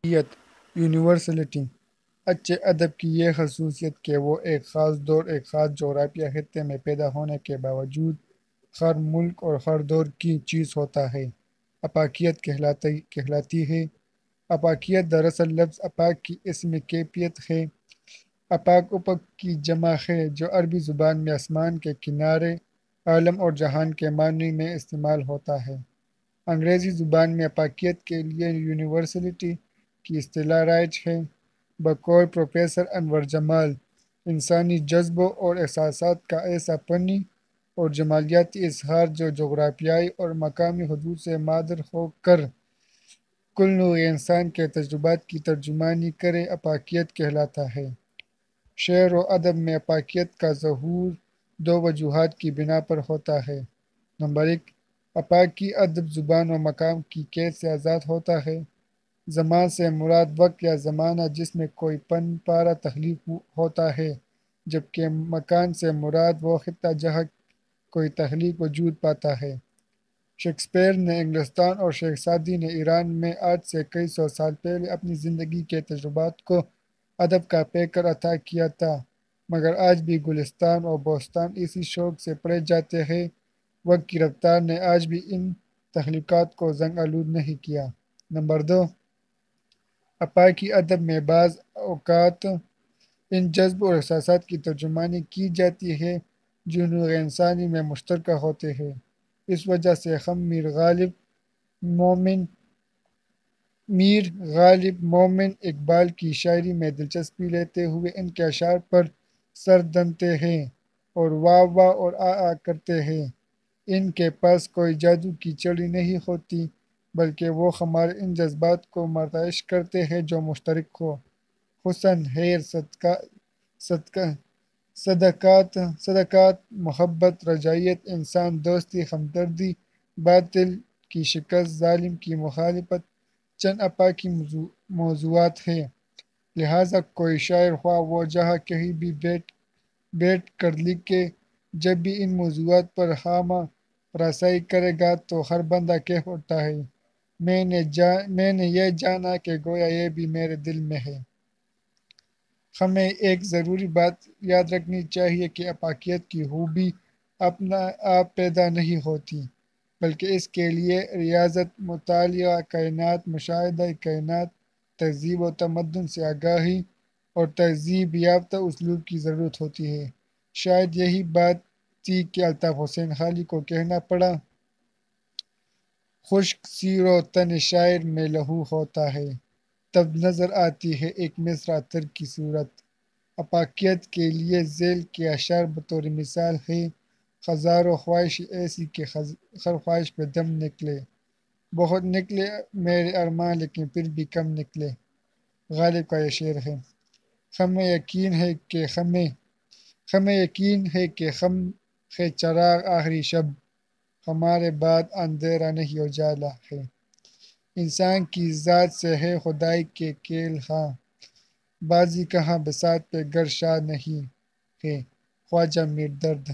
University اچھے ادب کی یہ خصوصیت کہ وہ ایک خاص دور ایک خاص جغرافیہ خطے میں پیدا ہونے کے باوجود ہر ملک اور ہر دور کی چیز ہوتا ہے افاقیت کہلاتی ہے۔ افاقیت دراصل لفظ افاق کی اسم کیفیت ہے۔ افاق افق کی جمع ہے جو عربی زبان میں آسمان کے کنارے عالم اور جہان کے معنی میں استعمال ہوتا ہے۔ انگریزی زبان میں افاقیت کے لیے یونیورسلٹی کی اصطلاح رائج ہے۔ بقول پروفیسر انور جمال انسانی جذبوں اور احساسات کا ایسا فنی اور جمالیاتی اظہار جو جغرافیائی اور مقامی حدود سے مادر ہو کر کل نوع انسان کے تجربات کی ترجمانی کرے افاقیت کہلاتا ہے۔ شعر و ادب میں افاقیت کا ظہور دو وجوہات کی بنا پر ہوتا ہے۔ نمبر 1، افاقی ادب زبان و مقام کی قید سے آزاد ہوتا ہے۔ زمان سے مراد وقت یا زمانہ جس میں کوئی فن پارہ تخلیق ہوتا ہے، جبکہ مکان سے مراد وہ خطہ جہاں کوئی تخلیق وجود پاتا ہے۔ شیکسپیئر نے انگلستان اور شیخ سعدی نے ایران میں آج سے کئی سو سال پہلے اپنی زندگی کے تجربات کو ادب کا پیکر عطا کیا تھا، مگر آج بھی گلستان اور بوستان اسی شوق سے پڑھے جاتے ہیں۔ وقت کی رفتار نے آج بھی ان تخلیقات کو زنگ آلود نہیں کیا۔ نمبر 2، افاقی ادب میں بعض اوقات ان جذب اور احساسات کی ترجمانی کی جاتی ہے جو نوع انسانی میں مشترکہ ہوتے ہیں۔ اس وجہ سے ہم میر غالب مومن اقبال کی شاعری میں دلچسپی لیتے ہوئے ان کے اشعار پر سر دھنتے ہیں اور واہ واہ اور آ کرتے ہیں۔ ان کے پاس کوئی جادو کی چڑی نہیں ہوتی، بلکہ وہ ہمارے ان جذبات کو مرتعش کرتے ہیں جو مشترک ہو۔ حسن، خیر، صداقت، محبت، رجاعیت، انسان دوستی، ہمدردی، باطل کی شکست، ظالم کی مخالفت چند افاقی موضوعات ہیں۔ لہٰذا کوئی شاعر خواہ وہ جہاں کہیں بھی بیٹھ کر لکھے، جب بھی ان موضوعات پر ہامہ رسائی کرے گا تو ہر بندہ کہہ اٹھتا ہے، میں نے یہ جانا کہ گویا یہ بھی میرے دل میں ہے۔ ہمیں ایک ضروری بات یاد رکھنی چاہیے کہ افاقیت کی خوبی اپنا آپ پیدا نہیں ہوتی، بلکہ اس کے لیے ریاضت، مطالعہ کائنات، مشاہدہ کائنات، تہذیب و تمدن سے آگاہی اور تہذیب یافتہ اسلوب کی ضرورت ہوتی ہے۔ شاید یہی بات تھی کہ الطاف حسین خالق کو کہنا پڑا، خشک سیر و تن شاعر میں لہو ہوتا ہے، تب نظر آتی ہے ایک مصرع عطر کی صورت۔ افاقیت کے لیے ذیل کے اشعار بطور مثال ہیں: ہزاروں خواہشیں ایسی کہ ہر خواہش پہ دم نکلے، بہت نکلے میرے ارماں لیکن پھر بھی کم نکلے۔ غالب کا یہ شعر ہے۔ ہمیں یقین ہے کہ ہم ہے چراغ آخری شب، ہمارے بعد اندھیرا نہیں اجالا ہے۔ انسان کی ذات سے ہے خدائی کے کھیل، ہاں بازی کہاں بساط پہ گر شاد نہیں ہے۔ خواجہ میر درد۔